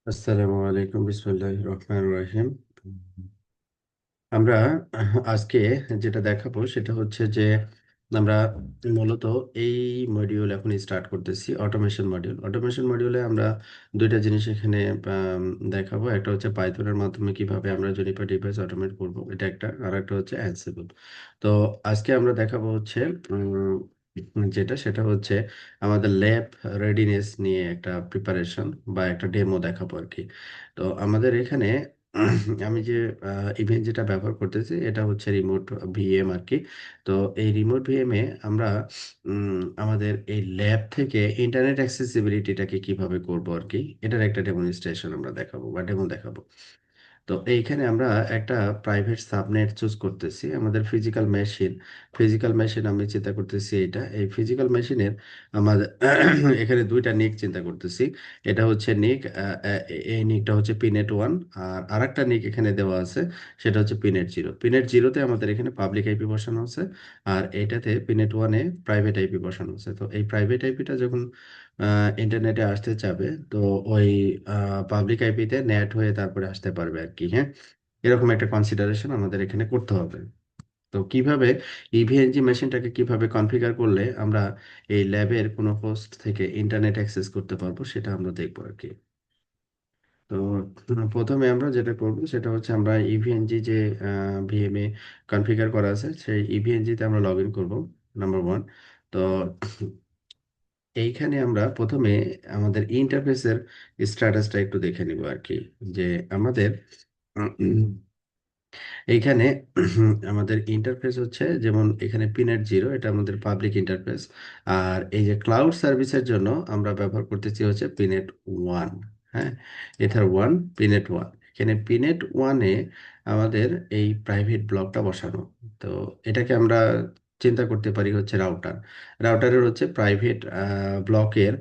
আসসালামু আলাইকুম বিসমিল্লাহির রহমানির রহিম। আমরা আজকে যেটা দেখাবো সেটা হচ্ছে যে আমরা মূলত এই মডিউল এখন স্টার্ট করতেছি অটোমেশন মডিউলে আমরা দুইটা জিনিস এখানে আম, দেখাবো। একটা হচ্ছে পাইথনের মাধ্যমে কিভাবে আমরা জুনিপার ডিভাইস অটোমেট করব, এটা একটা। আর একটা হচ্ছে অ্যানসিবল। তো আজকে আমরা দেখাবো হচ্ছে যেটা সেটা হচ্ছে আমাদের ল্যাব রেডিনেস নিয়ে একটা প্রিপারেশন বা একটা ডেমো দেখাবো আর কি। তো আমাদের এখানে আমি যে ইভেন্ট যেটা ব্যবহার করতেছি এটা হচ্ছে রিমোট ভিএম আর কি। তো এই রিমোট ভিএম এ আমরা আমাদের এই ল্যাব থেকে ইন্টারনেট অ্যাক্সেসিবিলিটিটাকে কিভাবে করব আর কি, এটার একটা ডেমনস্ট্রেশন আমরা দেখাবো বা ডেমো দেখাবো। তো এইখানে আমরা একটা প্রাইভেট সাবনেট চুজ করতেছি। আমাদের ফিজিক্যাল মেশিন আমি চিন্তা করতেছি, এই ফিজিক্যাল মেশিনের আমাদের এখানে দুইটা নিক চিন্তা করতেছি। এটা হচ্ছে নিক, এই নিকটা হচ্ছে পিনেট 1। আর আরেকটা নিক এখানে দেওয়া আছে, সেটা হচ্ছে পিনেট 0। পিনেট 0-তে আমাদের এখানে পাবলিক আইপি বসানো আছে, আর এইটাতে পিনেট 1-এ প্রাইভেট আইপি বসানো আছে। তো এই প্রাইভেট আইপিটা যখন ইন্টারনেটে আসতে চাবে, তো ওই পাবলিক আইপিতে নেট হয়ে তারপরে আসতে পারবে আর কি। হ্যাঁ, এরকম একটা কনসিডারেশন আমাদের এখানে করতে হবে। তো কিভাবে ইভিএনজি মেশিনটাকে কিভাবে কনফিগার করলে আমরা এই ল্যাবের কোনো হোস্ট থেকে ইন্টারনেট অ্যাক্সেস করতে পারবো সেটা আমরা দেখবো আর কি। তো প্রথমে আমরা যেটা করব সেটা হচ্ছে আমরা ইভিএনজি যে ভিএমএ কনফিগার করা আছে সেই ইভিএনজিতে আমরা লগ ইন করবো, নাম্বার 1। তো এইখানে আমরা প্রথমে আমাদের ইন্টারফেসের স্ট্যাটাসটা একটু দেখে নিব আর কি। যে আমাদের উম, এইখানে আমাদের ইন্টারফেস হচ্ছে, যেমন এখানে পিনেট 0 এটা আমাদের পাবলিক ইন্টারফেস। আর এই যে ক্লাউড সার্ভিসের জন্য আমরা ব্যবহার করতেছি হচ্ছে পিনেট 1। হ্যাঁ, এথার 1, পিনেট 1। এখানে পিনেট 1-এ আমাদের এই প্রাইভেট ব্লকটা বসানো। তো এটাকে আমরা চিন্তা করতে পারি হচ্ছে রাউটারের হচ্ছে প্রাইভেট ব্লকের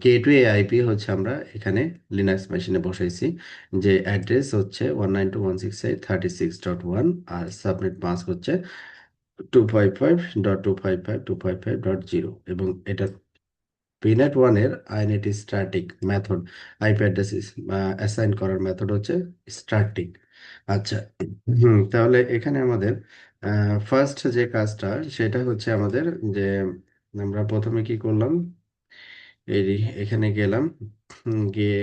গেটওয়ে আইপি হচ্ছে আমরা এখানে লিনাক্স মেশিনে বসাইছি। যে অ্যাড্রেস হচ্ছে 192.168.36.1, আর সাবনেট মাস্ক হচ্ছে 255.255.255.0। এবং এটা পিনেট 1-এর আইনেট static method, IP address assign করার মেথড হচ্ছে স্ট্যাটিক। আচ্ছা, তাহলে এখানে আমাদের ফার্স্ট যে কাজটা সেটা হচ্ছে আমাদের যে আমরা প্রথমে কি করলাম, এই এখানে গেলাম, গিয়ে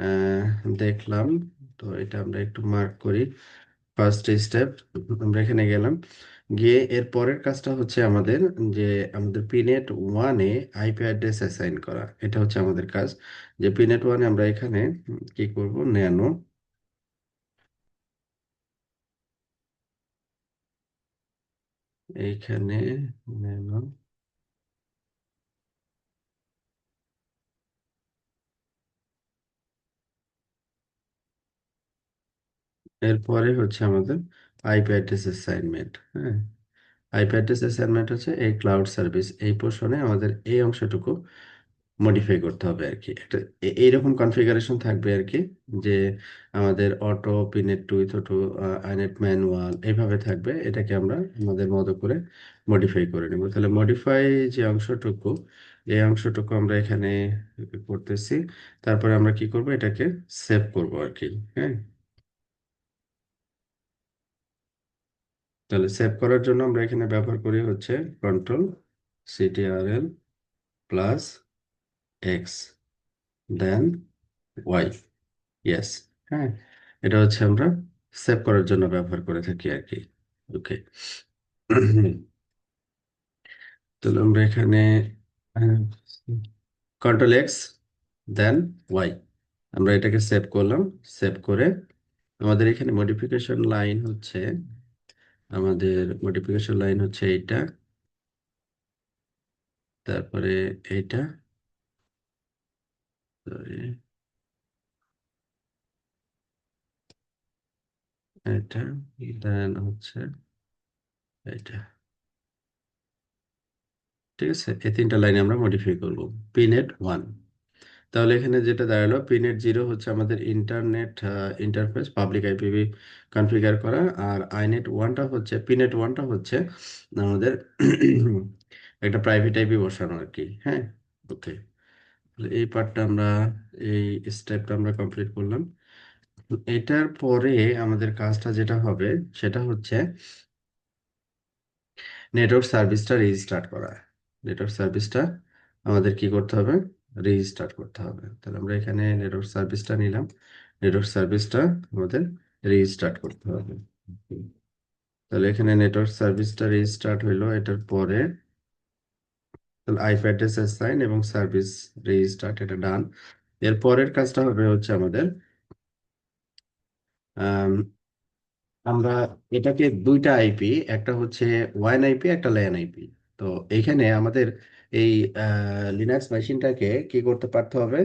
আহ, দেখলাম। তো এটা আমরা একটু মার্ক করি। ফার্স্ট স্টেপ, আমরা এখানে গেলাম, গিয়ে এর পরের কাজটা হচ্ছে আমাদের যে আমাদের পিনেট 1-এ আইপি অ্যাড্রেস অ্যাসাইন করা। এটা হচ্ছে আমাদের কাজ। যে পিনেট 1-এ আমরা এখানে কি করব, ন্যানো, এইখানে ন্যানো, এরপরে হচ্ছে আমাদের আইপি অ্যাড্রেস অ্যাসাইনমেন্ট। হ্যাঁ, আইপি অ্যাড্রেস অ্যাসাইনমেন্ট হচ্ছে এই ক্লাউড সার্ভিস, এই পোর্শনে আমাদের এই অংশটুকু মডিফাই করতে হবে আর কি। একটা এইরকম কনফিগারেশন থাকবে আর কি। যে আমাদের অটো, পিনেট 2, অটো, আইনেট ম্যানুয়াল এইভাবে থাকবে। এটাকে আমরা আমাদের মতো করে মডিফাই করে নেব। তাহলে মডিফাই যে অংশটুকু, এই অংশটুকু আমরা এখানে করতেছি। তারপরে আমরা কি করব, এটাকে সেভ করব আর কি। হ্যাঁ, তাহলে সেভ করার জন্য আমরা এখানে ব্যবহার করি হচ্ছে Ctrl+C+X, দেন ওয়াই। ইয়েস। হ্যাঁ, এটা হচ্ছে আমরা সেভ করার জন্য ব্যবহার করে থাকি আর কি। ওকে। তাহলে আমরা এখানে Ctrl+X, দেন ওয়াই, আমরা এটাকে সেভ করলাম। সেভ করে আমাদের এখানে মডিফিকেশন লাইন হচ্ছে এইটা, তারপরে এইটা, sorry, এটা, দেন হচ্ছে এটা। ঠিক আছে, এই তিনটা লাইনে আমরা মডিফাই করব পিনেট 1। তাহলে এখানে যেটা দাঁড়ালো, পিনেট 0 হচ্ছে আমাদের internet interface, public IP configure করা। আর পিনেট 1টা হচ্ছে আমাদের একটা প্রাইভেট আইপি বসানো আর কি। হ্যাঁ, ওকে। এই পার্টটা আমরা, এই স্টেপটা আমরা কমপ্লিট করলাম। এটার পরে আমাদের কাজটা যেটা হবে সেটা হচ্ছে নেটওয়ার্ক সার্ভিসটা রিস্টার্ট করা। নেটওয়ার্ক সার্ভিসটা আমাদের কি করতে হবে? রিস্টার্ট করতে হবে। তাহলে আমরা এখানে নেটওয়ার্ক সার্ভিসটা নিলাম, নেটওয়ার্ক সার্ভিসটা আমাদের রিস্টার্ট করতে হবে। তাহলে এখানে নেটওয়ার্ক সার্ভিসটা রিস্টার্ট হইলো। এটার পরে তাহলে আইপি অ্যাড্রেস অ্যাসাইন এবং সার্ভিস রিস্টার্ট, এটা ডান। এর পরের কাজটা হবে হচ্ছে আমাদের আমরা এটাকে দুইটা আইপি, একটা হচ্ছে ওয়ান আইপি, একটা ল্যান আইপি। তো এইখানে আমাদের এই লিনাক্স মেশিনটাকে কি করতে পারতে হবে?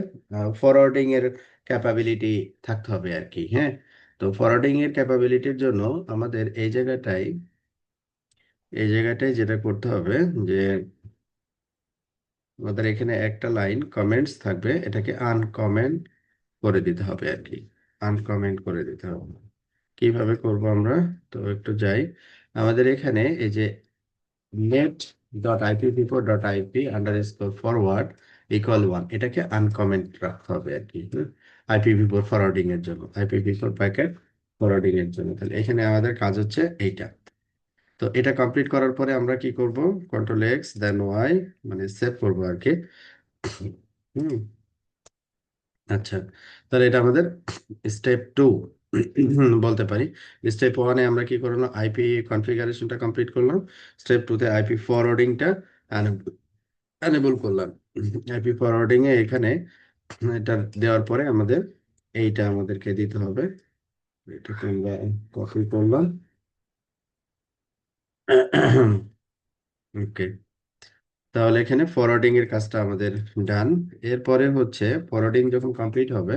ফরওয়ার্ডিং এর ক্যাপাবিলিটি থাকতে হবে আর কি। হ্যাঁ, তো ফরওয়ার্ডিং এর ক্যাপাবিলিটির জন্য আমাদের এই জায়গাটায় যেটা করতে হবে যে আমাদের এখানে একটা লাইন কমেন্টস থাকবে, এটাকে আনকমেন্ট করে দিতে হবে আর কি। আনকমেন্ট করে দিতে হবে। কিভাবে করব আমরা? তো একটু যাই আমাদের এখানে, এই যে net dot ipv4 dot IP underscore forward equal 1, এটাকে আনকমেন্ট রাখতে হবে আর কি। IPv4 ফরওয়ার্ডিং এর জন্য, IPv4 প্যাকেট ফরওয়ার্ডিং এর জন্য। তাহলে এখানে আমাদের কাজ হচ্ছে এইটা। তো এটা কমপ্লিট করার পরে আমরা কি করব? কন্ট্রোল এক্স দেন ওয়াই, মানে সেভ করবো আর কি। হুম, আচ্ছা, তাহলে এটা আমাদের স্টেপ 2 বলতে পারি। স্টেপ 1-এ আমরা কি করলাম? আইপি কনফিগারেশনটা কমপ্লিট করলাম। স্টেপ 2-তে আইপি ফরওয়ার্ডিংটা এনেবল করলাম। আইপি ফরওয়ার্ডিং এ এখানে এটা দেওয়ার পরে আমাদের এইটা আমাদেরকে দিতে হবে। এটাকে আমরা কপি করলাম। ওকে, তাহলে এখানে ফরওয়ার্ডিং এর কাজটা আমাদের ডান। এরপরে হচ্ছে ফরওয়ার্ডিং যখন কমপ্লিট হবে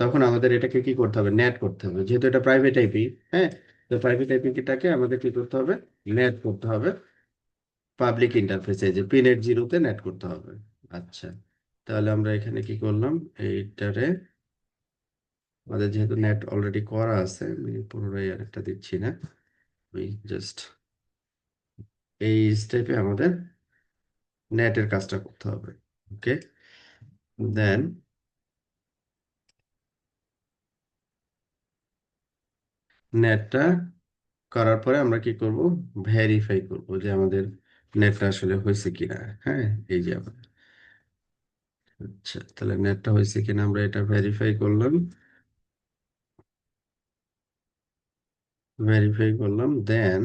তখন আমাদের এটাকে কি করতে হবে? নেট করতে হবে, যেহেতু এটা প্রাইভেট আইপি। হ্যাঁ, তো প্রাইভেট আইপিটাকে আমাদের কি করতে হবে? নেট করতে হবে পাবলিক ইন্টারফেসে, যে পিনেট জিরোতে নেট করতে হবে। আচ্ছা, তাহলে আমরা এখানে কি করলাম? এইটারে আমাদের যেহেতু নেট অলরেডি করা আছে, আমি পুনরায় আরেকটা দিচ্ছি না, আমি জাস্ট এই স্টেপে আমাদের নেটের কাজটা করতে হবে। ওকে, দেন নেটটা করার পরে আমরা কি করব? ভেরিফাই করব যে আমাদের নেটটা আসলে হয়েছে কিনা। হ্যাঁ, এই যে আমাদের, আচ্ছা, তাহলে নেটটা হয়েছে কিনা আমরা এটা ভেরিফাই করলাম। দেন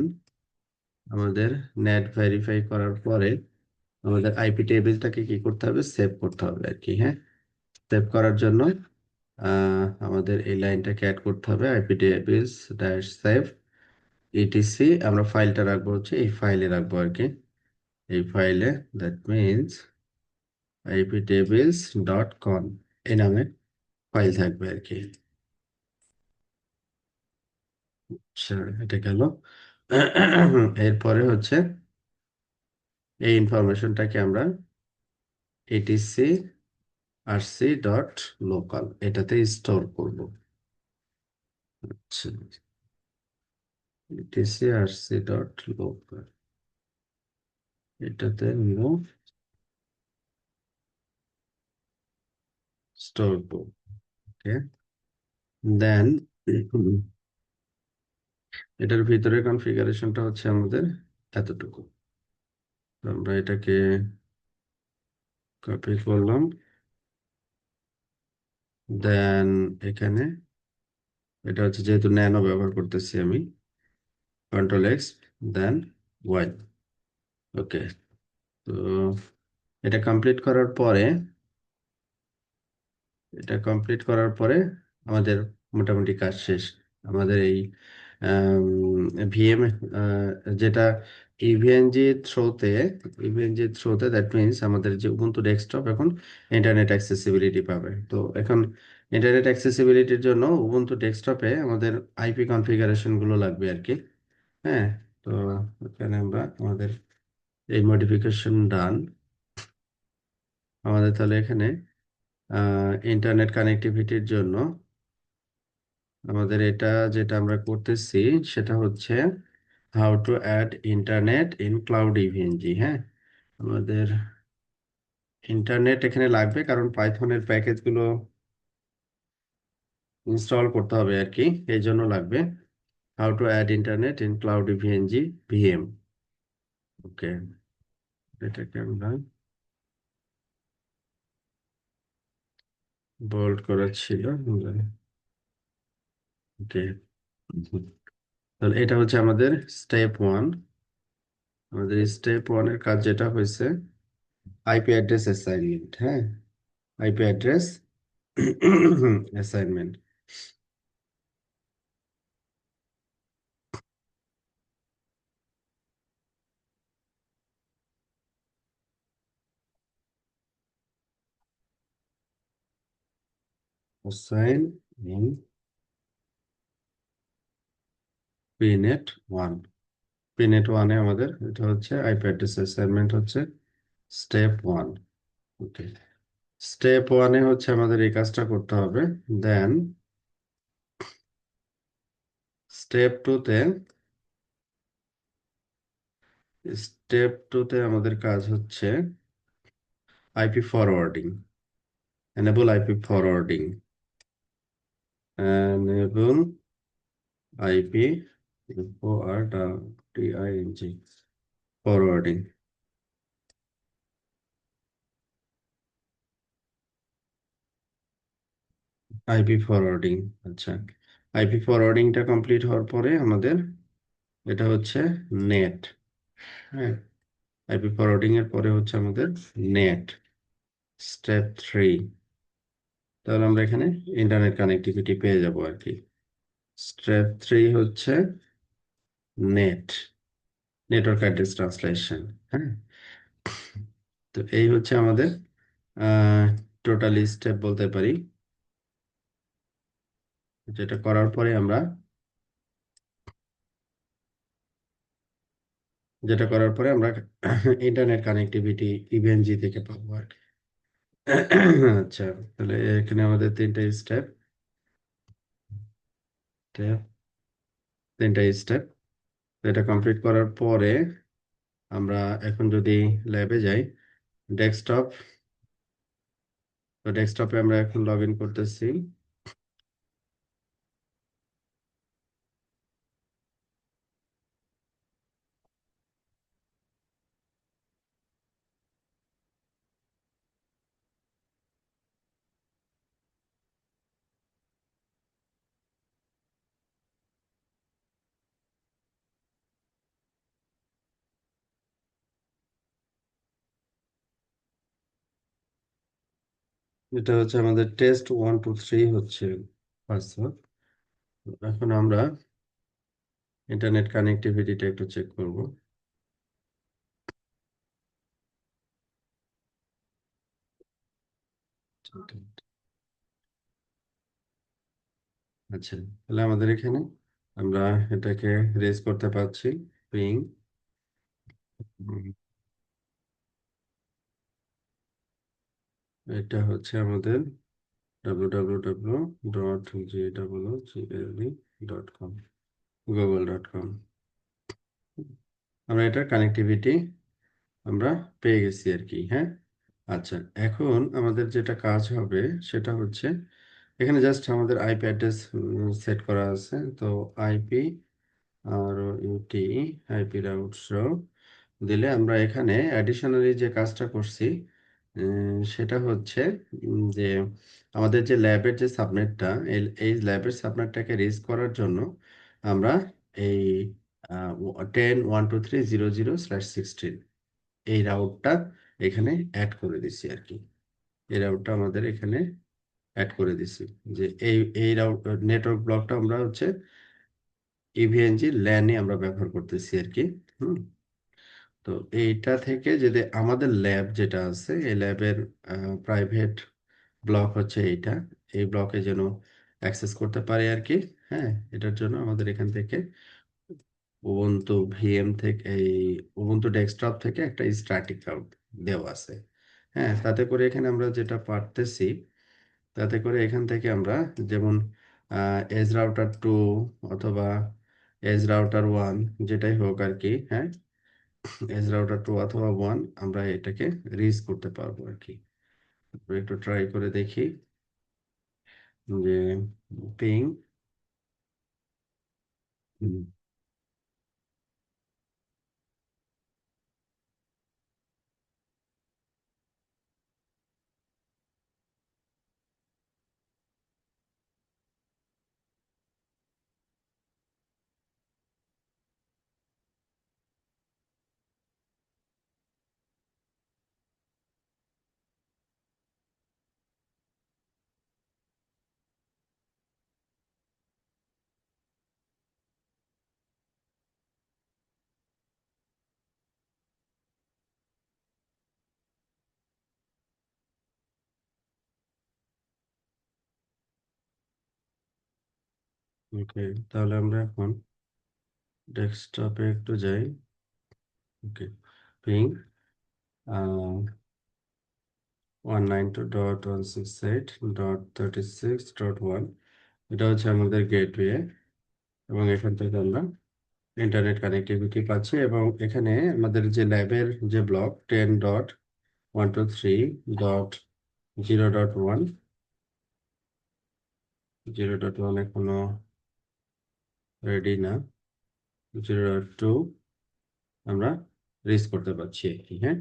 আমাদের নেট ভেরিফাই করার পরে আমাদের আইপি টেবিলটাকে কি করতে হবে? সেভ করতে হবে আর কি। হ্যাঁ, সেভ করার জন্য আমাদের এই লাইনটাকে অ্যাড করতে হবে, IP tables dash save etc. আমরা ফাইলটা রাখবো হচ্ছে এই ফাইলে রাখবো আর কি। এই ফাইলে, দ্যাট মিনস iptables.con এই নামে ফাইল থাকবে আর কি। আচ্ছা, এটা গেল। এরপরে হচ্ছে এই ইনফরমেশনটাকে আমরা etc rc.local এটাতে স্টোর করব। আচ্ছা, etc rc.local এটাতে আমরা স্টোর করব। ওকে, দেন এটার ভিতরে কনফিগারেশনটা হচ্ছে আমাদের এতটুকু। তো আমরা এটাকে কপি করলাম, দেন এখানে এটা হচ্ছে যেহেতু ন্যানো ব্যবহার করতেছি আমি, কন্ট্রোল এক্স দেন ওয়াই। ওকে, তো এটা কমপ্লিট করার পরে, এটা কমপ্লিট করার পরে আমাদের মোটামুটি কাজ শেষ। আমাদের এই ভিএম যেটা ইভিএনজি থ্রোতে, দ্যাট মিনস আমাদের যে উবুন্টু ডেস্কটপ এখন ইন্টারনেট অ্যাক্সেসিবিলিটি পাবে। তো এখন ইন্টারনেট অ্যাক্সেসিবিলিটির জন্য উবুন্টু ডেস্কটপে আমাদের আইপি কনফিগারেশন গুলো লাগবে আর কি। হ্যাঁ, তো এখানে আমরা আমাদের এই মডিফিকেশন ডান। আমাদের তাহলে এখানে ইন্টারনেট কানেক্টিভিটির জন্য আমাদের এটা যেটা আমরা করতেছি সেটা হচ্ছে how to add internet in cloud EVE NG. হ্যাঁ, আমাদের ইন্টারনেট এখানে লাগবে, কারণ পাইথনের প্যাকেজগুলো ইনস্টল করতে হবে আর কি, এই জন্য লাগবে। How to add internet in cloud VNG VM. Okay, এটাকে আমরা বোল্ড করা ছিল। ওকে, তাহলে এটা হচ্ছে আমাদের স্টেপ ওয়ান। আমাদের স্টেপ ওয়ানের কাজ যেটা হয়েছে, আইপি অ্যাড্রেস অ্যাসাইনমেন্ট। হ্যাঁ, IP address assignment. Assign in pinned one. Pinned ওয়ানে আমাদের এটা হচ্ছে আইপি অ্যাড্রেস অ্যাসাইনমেন্ট হচ্ছে স্টেপ ওয়ান। ওকে, স্টেপ ওয়ানে হচ্ছে আমাদের এই কাজটা করতে হবে। দেন স্টেপ টুতে, আমাদের কাজ হচ্ছে IP forwarding. Enable IP forwarding, enable IP O R T I N G, forwarding. IP forwarding, আচ্ছা। আইপি ফরওয়ার্ডিংটা কমপ্লিট হওয়ার পরে আমাদের এটা হচ্ছে নেট। হ্যাঁ, আইপি ফরওয়ার্ডিং এর পরে হচ্ছে আমাদের নেট, স্টেপ থ্রি। তাহলে আমরা এখানে ইন্টারনেট কানেক্টিভিটি পেয়ে যাব আর কি। স্টেপ থ্রি হচ্ছে নেট, নেটওয়ার্ক অ্যাড্রেস ট্রান্সলেশন। হ্যাঁ, তো এই হচ্ছে আমাদের টোটালি স্টেপ বলতে পারি। যেটা করার পরে আমরা, ইন্টারনেট কানেক্টিভিটি ইভিএনজি থেকে পাবো আর কি। আচ্ছা, তাহলে এখানে আমাদের স্টেপ তিনটা স্টেপ। এটা কমপ্লিট করার পরে আমরা এখন যদি ল্যাবে যাই, ডেস্কটপ, তো ডেস্কটপে আমরা এখন লগ ইন করতেছি। এটা হচ্ছে আমাদের টেস্ট 1 2 3 হচ্ছে পাসওয়ার্ড। এখন আমরা ইন্টারনেট কানেক্টিভিটিটা একটু চেক করব। আচ্ছা, তাহলে আমাদের এখানে আমরা এটাকে রেজ করতে পারছি। পিং, এটা হচ্ছে আমাদের www.jwglb.com, google.com। আমরা এটা কানেক্টিভিটি আমরা পেয়ে গেছি আর কি। হ্যাঁ, আচ্ছা, এখন আমাদের যেটা কাজ হবে সেটা হচ্ছে, এখানে জাস্ট আমাদের আইপি অ্যাড্রেস সেট করা আছে। তো আইপি আর ইউটি, আইপি রাউট দিলে আমরা এখানে অ্যাডিশনালি যে কাজটা করছি, সেটা হচ্ছে যে আমাদের যে ল্যাবের যে সাবনেটটা, এই ল্যাবের সাবনেটটাকে রেজ করার জন্য আমরা এই 10.123.0.0/16 এই রাউটটা এখানে অ্যাড করে দিছি আর কি। এই রাউটটা আমাদের এখানে অ্যাড করে দিছি, যে এই রাউট নেটওয়ার্ক ব্লকটা আমরা হচ্ছে ইভিএনজি ল্যানে আমরা ব্যবহার করতেছি আর কি। হুম, তো এইটা থেকে যদি আমাদের ল্যাব যেটা আছে, এই ল্যাবের প্রাইভেট ব্লক হচ্ছে এইটা, এই ব্লকে যেন অ্যাক্সেস করতে পারে আর কি। হ্যাঁ, এটার জন্য আমাদের এখান থেকে উবুন্টু ভিএম থেকে, এই উবুন্টু ডেস্কটপ থেকে একটা স্ট্যাটিক রাউট দেওয়া আছে। হ্যাঁ, তাতে করে এখানে আমরা যেটা পারতেছি, তাতে করে এখান থেকে আমরা যেমন এজ রাউটার 2 অথবা এজ রাউটার 1, যেটাই হোক আর কি। হ্যাঁ, এজ রাউটার 2 অথবা 1 আমরা এটাকে রিচ করতে পারবো আর কি। আমরা একটু ট্রাই করে দেখি যে পিং। ওকে, তাহলে আমরা এখন ডেস্কটপে একটু যাই। ওকে, পিং 192.168.36.1, এটা হচ্ছে আমাদের গেটওয়ে। এবং এখান থেকে আমরা ইন্টারনেট কানেক্টিভিটি পাচ্ছি, এবং এখানে আমাদের যে ল্যাবের যে ব্লক 10.123.0.1, 0.1 এখনো রেডি না, 0.2 আমরা রিচ করতে পারছি আর কি। হ্যাঁ,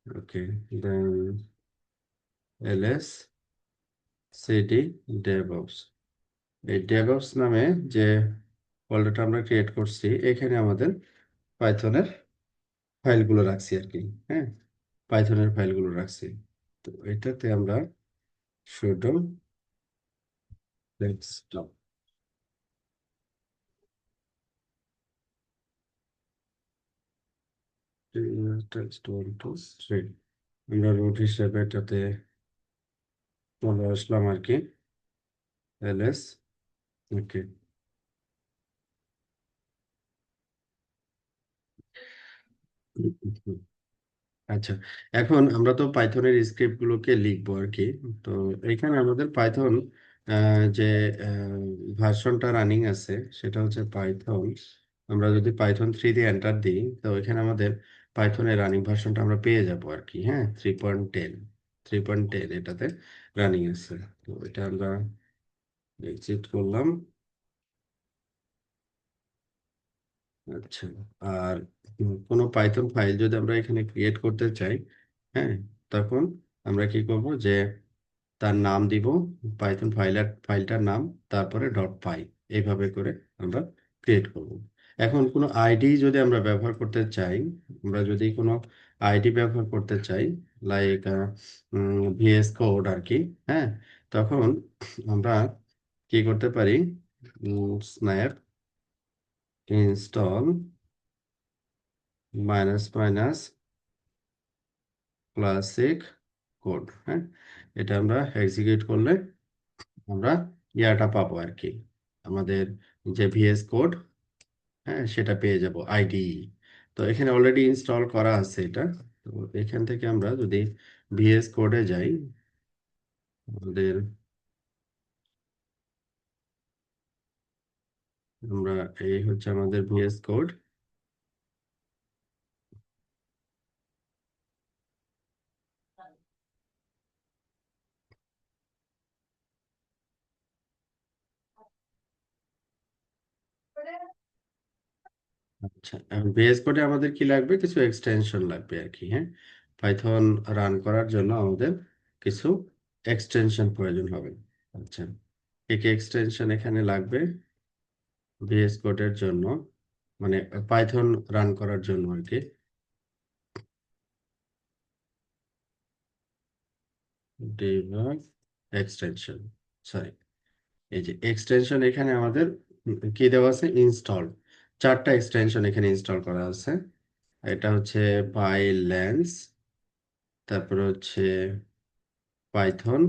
ওকে, দেন এলএস সিডি ডেভঅপস, এই ডেভঅপস নামে যে ফোল্ডারটা আমরা ক্রিয়েট করছি, এখানে আমাদের পাইথনের ফাইলগুলো রাখছি আর কি। হ্যাঁ, পাইথনের ফাইলগুলো রাখছি। তো এটাতে আমরা sudo desktop text 1 2 3, আমরা রুট হিসেবে এটাতে চলে আসলাম আর কি, ls। ওকে, আচ্ছা, এখন আমরা তো পাইথনের স্ক্রিপ্ট গুলোকে লিখবো আর কি। তো এখানে আমাদের পাইথন যে ভার্সনটা রানিং আছে সেটা হচ্ছে পাইথন। আমরা যদি পাইথন 3 দিয়ে এন্টার দিই, তো এখানে আমাদের পাইথনের রানিং ভার্সনটা আমরা পেয়ে যাব আর কি। হ্যাঁ, 3.10, 3.10 এটাতে রানিং আছে। তো এটা আমরা এক্সিট করলাম। আচ্ছা, আর কোনো পাইথন ফাইল যদি আমরা এখানে ক্রিয়েট করতে চাই, হ্যাঁ, তখন আমরা কি করব যে তার নাম দিব, পাইথন ফাইলটার নাম, তারপরে ডট পাই, এইভাবে করে আমরা ক্রিয়েট করব। এখন কোনো আইডি যদি আমরা ব্যবহার করতে চাই, আমরা যদি কোনো আইডি ব্যবহার করতে চাই, লাইক ভিএস কোড আর কি, হ্যাঁ, তখন আমরা কি করতে পারি, snap install minus minus classic code. হ্যাঁ, এটা আমরা এক্সিকিউট করলে আমরা ইয়াটা পাবো আর কি, আমাদের যে ভিএস কোড, হ্যাঁ, সেটা পেয়ে যাব আইডি। তো এখানে অলরেডি ইনস্টল করা আছে এটা। তো এখান থেকে আমরা যদি ভিএস কোডে যাই, আমাদের আমরা এই হচ্ছে আমাদের ভিএস কোড। আচ্ছা, এখন ভিএস কোডে আমাদের কি লাগবে, কিছু এক্সটেনশন লাগবে আর কি। হ্যাঁ, পাইথন রান করার জন্য আমাদের কিছু এক্সটেনশন প্রয়োজন হবে। আচ্ছা, কি কি এক্সটেনশন এখানে লাগবে ভিএস কোডের জন্য, মানে পাইথন রান করার জন্য আর কি? ডিবাগ এক্সটেনশন, সরি, এই যে এক্সটেনশন এখানে আমাদের কি দেওয়া আছে, ইনস্টল, 4টা এক্সটেনশন এখানে ইনস্টল করা আছে। এটা হচ্ছে পাইল্যান্স, তারপর হচ্ছে পাইথন,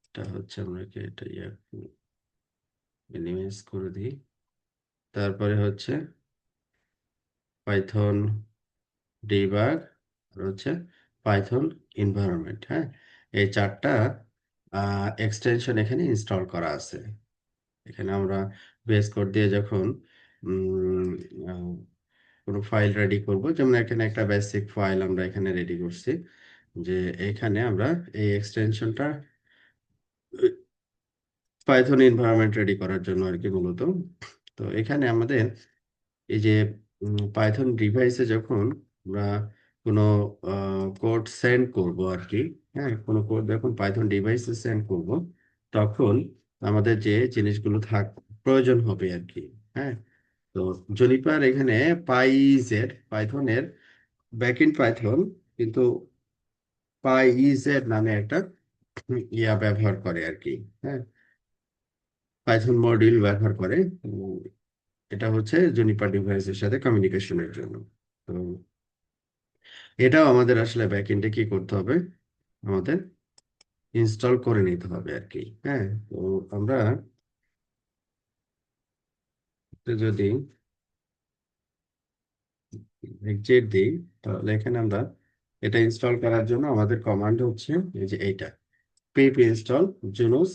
এটা হচ্ছে আমরা কি এটা মিনিমাইজ করে দিই, তারপরে হচ্ছে পাইথন ডিবাগ, আর হচ্ছে পাইথন এনভায়রনমেন্ট। হ্যাঁ, এই 4টা এক্সটেনশন এখানে ইনস্টল করা আছে। এখানে আমরা বেস কোড দিয়ে যখন কোনো ফাইল রেডি করব, যেমন এখানে একটা বেসিক ফাইল আমরা এখানে রেডি করছি, যে এখানে আমরা এই এক্সটেনশনটা পাইথন এনভায়রনমেন্ট রেডি করার জন্য আর কি মূলত। তো এখানে আমাদের এই যে পাইথন ডিভাইসে যখন আমরা কোনো কোড সেন্ড করব আর কি, হ্যাঁ, কোনো কোড যখন পাইথন ডিভাইসে সেন্ড করব, তখন আমাদের যে জিনিসগুলো প্রয়োজন হবে আর কি, হ্যাঁ। তো জনিপার এখানে পাইজেড পাইথনের ব্যাকইন পাইথন, কিন্তু পাইজেড নামে একটা ইয়া ব্যবহার করে আর কি, হ্যাঁ, পাইথন মডিউল ব্যবহার করে। এটা হচ্ছে জুনিপার ডিভাইসের সাথে কমিউনিকেশনের জন্য। তো এটাও আমাদের আসলে ব্যাকএন্ডে কি করতে হবে, আমাদের ইনস্টল করে নিতে হবে আর কি, হ্যাঁ। তো আমরা যদি এক্সিট দিই, তাহলে এখানে আমরা এটা ইনস্টল করার জন্য আমাদের কমান্ড হচ্ছে এই যে এইটা, পিপ ইনস্টল জুনোস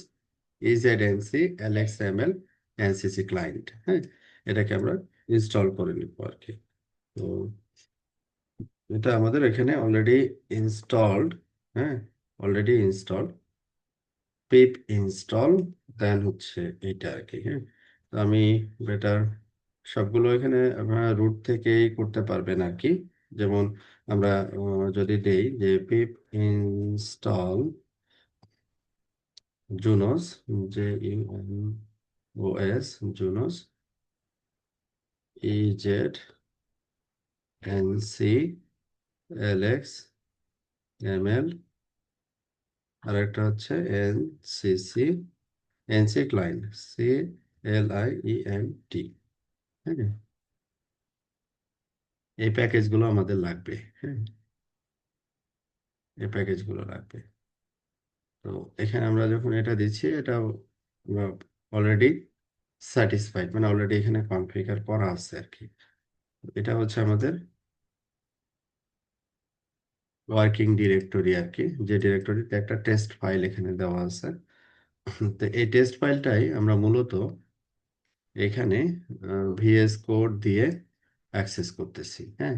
ইজেডএনসি এলএক্সএমএল এনসিসি ক্লায়েন্ট, হ্যাঁ। এটাকে আমরা ইনস্টল করে নিব আর কি। তো এটা আমাদের এখানে অলরেডি ইনস্টলড, হ্যাঁ, অলরেডি ইনস্টল, পিপ ইনস্টল, দেন হচ্ছে এইটা আর কি, হ্যাঁ। তো আমি বেটার সবগুলো এখানে আপনারা রুট থেকেই করতে পারবেন আর কি। যেমন আমরা যদি দেই যে pip install Junos, J U N O S, Junos E Z N C L X M L, আর একটা হচ্ছে N C C, NC client, C L I E N T, হ্যাঁ। এই প্যাকেজগুলো আমাদের লাগবে, হ্যাঁ, এই প্যাকেজগুলো লাগবে। তো এখানে আমরা যখন এটা দিচ্ছি, এটা অলরেডি স্যাটিসফাইড, মানে অলরেডি এখানে কনফিগার করা আছে আর কি। এটা হচ্ছে আমাদের ওয়ার্কিং ডিরেক্টরি আর কি, যে ডিরেক্টরিতে একটা টেস্ট ফাইল এখানে দেওয়া আছে। তো এই টেস্ট ফাইলটাই আমরা মূলত এখানে ভিএস কোড দিয়ে অ্যাক্সেস করতেছি, হ্যাঁ।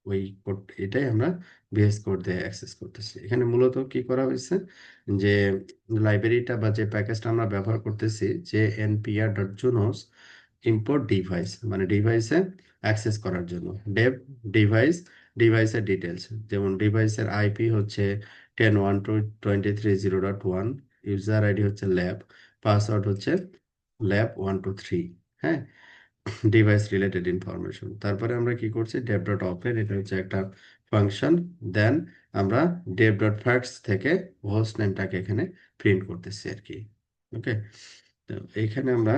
ওই কোড, এটাই আমরা ভিএস কোড দিয়ে অ্যাক্সেস করতেছি। এখানে মূলত কি করা হয়েছে, যে লাইব্রেরিটা বা যে প্যাকেজটা আমরা ব্যবহার করতেছি, যে npr ডট জুনোস ইম্পোর্ট ডিভাইস, মানে ডিভাইসে অ্যাক্সেস করার জন্য, ডেভ ডিভাইস, ডিভাইসের ডিটেলস, যেমন ডিভাইসের আইপি হচ্ছে 10.1.23.0.1, ইউজার আইডি হচ্ছে ল্যাব, পাসওয়ার্ড হচ্ছে ল্যাব 123, হ্যাঁ, ডিভাইস রিলেটেড ইনফরমেশন। তারপরে আমরা কি করছি, ডেভ ডট ওপেন, এটা হচ্ছে একটা ফাংশন, দেন আমরা ডেভ ডট ফ্যাক্টস থেকে হোস্ট নেমটাকে এখানে প্রিন্ট করতেছি আর কি, ওকে। তো এইখানে আমরা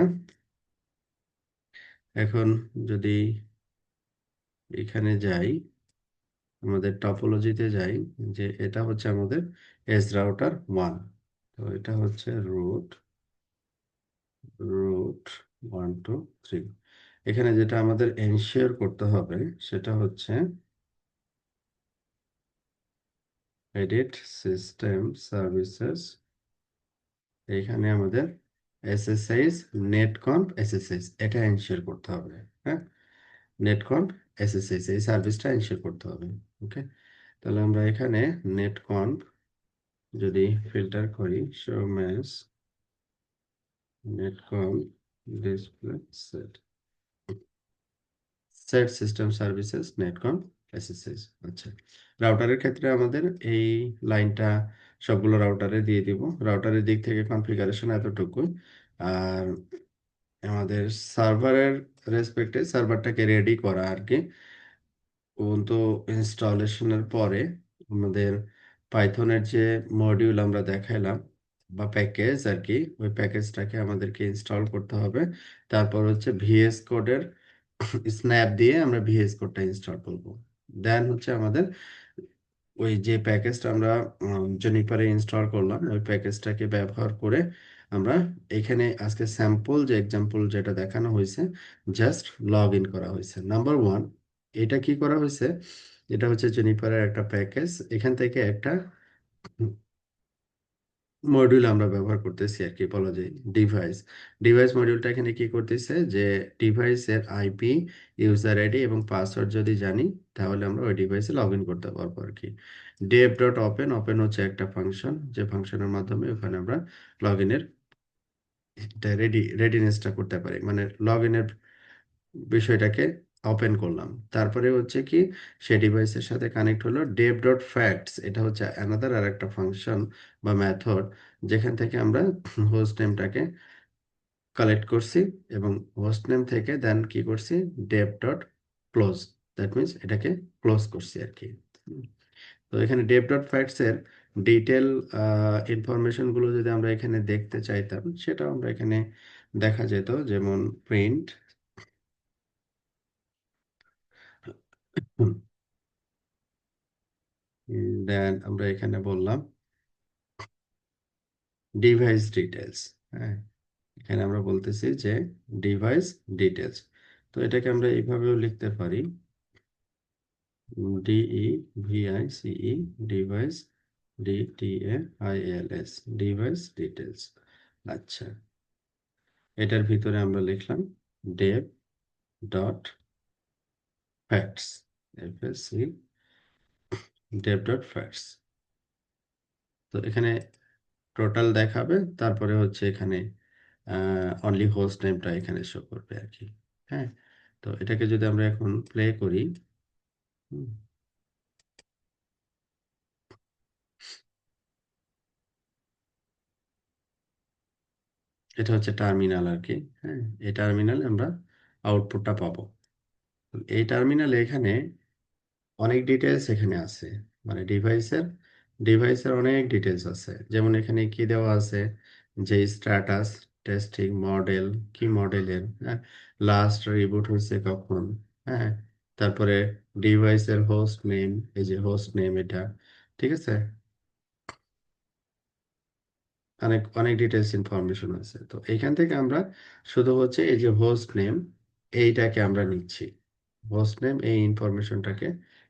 এখন যদি এখানে যাই, আমাদের টপোলজিতে যাই, যে এটা হচ্ছে আমাদের এজ রাউটার 1। তো এটা হচ্ছে রুট, রুট 1 2 3। এখানে যেটা আমাদের এনশিওর করতে হবে সেটা হচ্ছে এডিট সিস্টেম সার্ভিসেস, এখানে আমাদের এসএসএইচ নেটকনফ এসএসএইচ এটা এনশিওর করতে হবে, হ্যাঁ। নেটকনফ এসএসএইচ এই সার্ভিসটা এনশিওর করতে হবে, ওকে। তাহলে আমরা এখানে নেটকনফ যদি ফিল্টার করি, show match NETCONF display set, set system services NETCONF SSH, আচ্ছা। রাউটারের ক্ষেত্রে আমাদের এই লাইনটা সবগুলো রাউটারে দিয়ে দিব, রাউটারের দিক থেকে কনফিগারেশন এতটুকু। আর আমাদের সার্ভারের রেসপেক্টে সার্ভারটাকে রেডি করা আর কি, উবুন্টু ইনস্টলেশনের পরে আমাদের পাইথনের যে মডিউল আমরা দেখাইলাম বা প্যাকেজ আর কি, ওই প্যাকেজটাকে আমাদেরকে ইনস্টল করতে হবে। তারপর হচ্ছে ভিএস কোডের স্ন্যাপ দিয়ে আমরা ভিএস কোডটা ইনস্টল করব। দেন হচ্ছে আমাদের ওই যে প্যাকেজটা আমরা জেনিফারে ইনস্টল করলাম, ওই প্যাকেজটাকে ব্যবহার করে আমরা এখানে আজকে স্যাম্পল যে এক্সাম্পল যেটা দেখানো হয়েছে, জাস্ট লগ ইন করা হয়েছে। নাম্বার ওয়ান, এটা কি করা হয়েছে, এটা হচ্ছে জেনিফারের একটা প্যাকেজ, এখান থেকে একটা মডিউল আমরা ব্যবহার করতেছি আর কি বলা যায়। ডিভাইস ডিভাইস মডিউলটা এখানে কি করতেছে যে ডিভাইসের আইপি, ইউজার আইডি এবং পাসওয়ার্ড যদি জানি তাহলে আমরা ওই ডিভাইসে লগ ইন করতে পারবো আর কি। dev ডট ওপেন ওপেন হচ্ছে একটা ফাংশন, যে ফাংশনের মাধ্যমে ওখানে আমরা লগ ইনের রেডিনেসটা করতে পারি, মানে লগ ইনের বিষয়টাকে ওপেন করলাম। তারপরে হচ্ছে কি সে ডিভাইসের সাথে কানেক্ট হলো dev ডট ফ্যাক্টস, এটা হচ্ছে অ্যানাদার আর একটা ফাংশন বা মেথড, যেখান থেকে আমরা হোস্ট নেমটাকে কালেক্ট করছি এবং হোস্ট নেম থেকে দেন কি করছি dev dot close, that means এটাকে ক্লোজ করছি আর কি। হুম। তো এখানে dev ডট ফ্যাক্টস এর ডিটেল ইনফরমেশন গুলো যদি আমরা এখানে দেখতে চাইতাম সেটাও আমরা এখানে দেখা যেত, যেমন প্রিন্ট, দেন আমরা এখানে বললাম ডিভাইস ডিটেলস। হ্যাঁ, এখানে আমরা বলতেছি যে ডিভাইস ডিটেলস। তো এটাকে আমরা এইভাবেও লিখতে পারি, DEVICE, device, DTAILS, device details. আচ্ছা, এটার ভিতরে আমরা লিখলাম dev dot facts, FAC, dev dot facts. তো এখানে টোটাল দেখাবে, তারপরে হচ্ছে এখানে অনলি হোস্ট নেমটা এখানে শো করবে আর কি। হ্যাঁ, তো এটাকে যদি আমরা এখন প্লে করি, হুম, এটা হচ্ছে টার্মিনাল আর কি। হ্যাঁ, এই টার্মিনালে আমরা আউটপুটটা পাবো। এই টার্মিনালে এখানে অনেক ডিটেলস এখানে আছে, মানে ডিভাইসের অনেক ডিটেলস আছে। যেমন এখানে কি দেওয়া আছে যে স্ট্যাটাস, টেস্টিং মডেল, কি মডেলের, হ্যাঁ, লাস্ট রিবুট হয়েছে কখন, হ্যাঁ, তারপরে ডিভাইসের হোস্ট নেম, এই যে হোস্ট নেম এটা, ঠিক আছে, অনেক অনেক ডিটেলস ইনফরমেশন আছে। তো এইখান থেকে আমরা শুধু হচ্ছে এই যে হোস্ট নেম এইটাকে আমরা নিচ্ছি, হোস্ট নেম এই ইনফরমেশনটাকে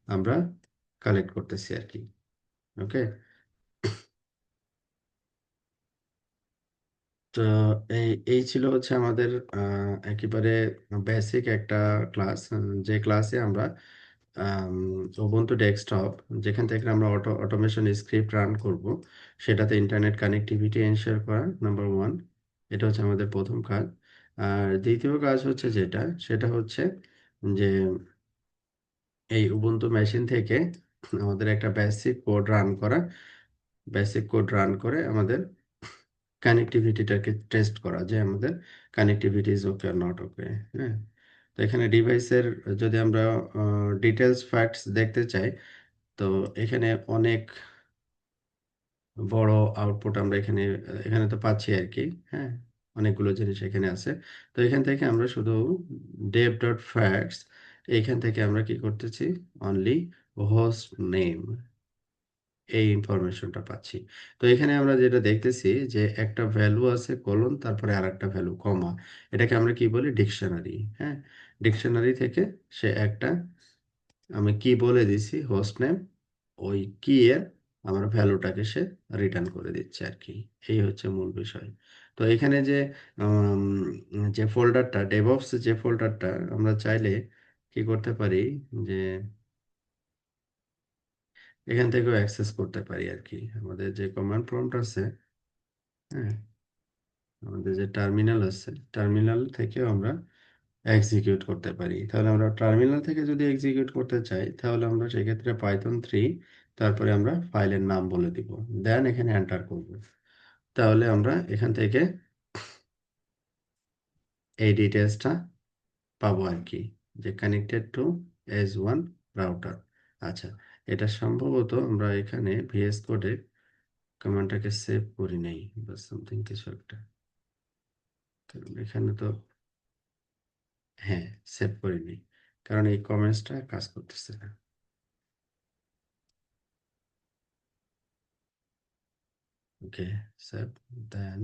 আমরা কালেক্ট করতেছি আর কি। ওকে, তো এই এই ছিল হচ্ছে আমাদের একেবারে বেসিক একটা ক্লাস, যে ক্লাসে আমরা উবুন্টু ডেস্কটপ, যেখান থেকে আমরা অটোমেশন স্ক্রিপ্ট রান করব, সেটাতে ইন্টারনেট কানেক্টিভিটি এনশিওর করা নাম্বার ওয়ান, এটা হচ্ছে আমাদের প্রথম কাজ। আর দ্বিতীয় কাজ হচ্ছে যেটা, সেটা হচ্ছে যে এই উবুন্টু মেশিন থেকে আমাদের একটা বেসিক কোড রান করে আমাদের কানেক্টিভিটিটাকে টেস্ট করা, যে আমাদের connectivity is okay are not okay. হ্যাঁ, তো এখানে ডিভাইসের যদি আমরা ডিটেলস ফ্যাক্টস দেখতে চাই, তো এখানে অনেক বড় আউটপুট আমরা এখানে এখানে তো পাচ্ছি আর কি। হ্যাঁ, অনেকগুলো জিনিস এখানে আছে। তো এখান থেকে আমরা শুধু dev ডট ফ্যাক্টস, এইখান থেকে আমরা কি করতেছি, অনলি হোস্ট নেম এই ইনফরমেশনটা পাচ্ছি। তো এখানে আমরা যেটা দেখতেছি যে একটা ভ্যালু আছে কোলন, তারপরে আর একটা ভ্যালু কমা, এটাকে আমরা কি বলি ডিকশনারি। হ্যাঁ, ডিকশনারি থেকে সে একটা, আমি কি বলে দিছি হোস্ট নেম, ওই কি এর আমার ভ্যালুটাকে সে রিটার্ন করে দিচ্ছে আর কি। এই হচ্ছে মূল বিষয়। তো এখানে যে যে ফোল্ডারটা ডেভঅপস, যে ফোল্ডারটা আমরা চাইলে কি করতে পারি, যে এখান থেকেও অ্যাক্সেস করতে পারি আর কি। আমাদের যে কমান্ড প্রম্পট আছে, হ্যাঁ, আমাদের যে টার্মিনাল আছে, টার্মিনাল থেকেও আমরা এক্সিকিউট করতে পারি। তাহলে আমরা টার্মিনাল থেকে যদি এক্সিকিউট করতে চাই তাহলে আমরা সেক্ষেত্রে পাইথন 3, তারপরে আমরা ফাইলের নাম বলে দিব, দেন এখানে এন্টার করব। তাহলে আমরা এখান থেকে এই ডিটেলসটা পাবো আর কি, যে কানেক্টেড টু S1 রাউটার। আচ্ছা, এটা সম্ভবত আমরা এখানে ভিএস কোডে কমান্ডটাকে সেভ করি নাই বা সামথিং কিছু একটা, কারণ এখানে তো, হ্যাঁ, সেভ করিনি, কারণ এই কমেন্টসটা কাজ করতেছে না। ওকে, সেভ, দেন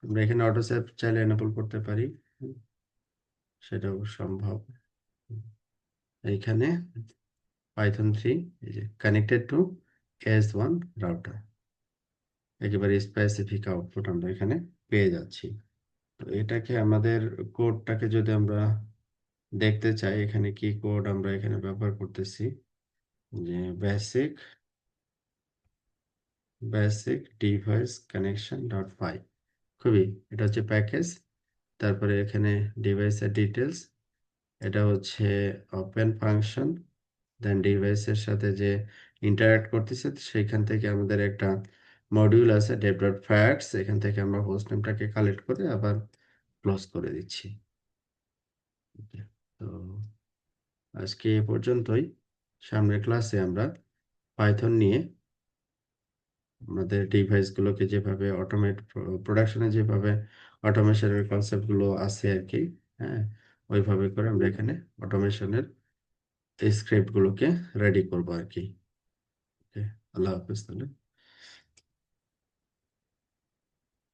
আমরা এখানে অটো সেভ চাইলে এনেবল করতে পারি, হুম, সেটাও সম্ভব। হুম, এইখানে পাইথন 3, এই যে কানেক্টেড টু S1 রাউটার, একেবারে স্পেসিফিক আউটপুট আমরা এখানে পেয়ে যাচ্ছি। তো এটাকে আমাদের কোডটাকে যদি আমরা দেখতে চাই, এখানে কি কোড আমরা এখানে ব্যবহার করতেছি, যে বেসিক ডিভাইস কানেকশন ডট পাই, খুবই, এটা হচ্ছে প্যাকেজ। তারপরে এখানে ডিভাইসের ডিটেলস, এটা হচ্ছে ওপেন ফাংশন, দেন ডিভাইসের সাথে যে ইন্টারাক্ট করতেছে সেইখান থেকে আমাদের একটা মডিউল আছে ডেভ ডট ফ্যাক্টস, এখান থেকে আমরা হোস্ট নেমটাকে কালেক্ট করে আবার ক্লোজ করে দিচ্ছি। Okay, তো আজকে এ পর্যন্তই। সামনের ক্লাসে আমরা পাইথন নিয়ে আমাদের ডিভাইসগুলোকে যেভাবে প্রোডাকশনে যেভাবে অটোমেশনের কনসেপ্টগুলো আছে আর কি, হ্যাঁ, ওইভাবে করে আমরা এখানে অটোমেশনের স্ক্রিপ্টগুলোকে রেডি করবো আর কি। ওকে, আল্লাহ হাফেজ তাহলে।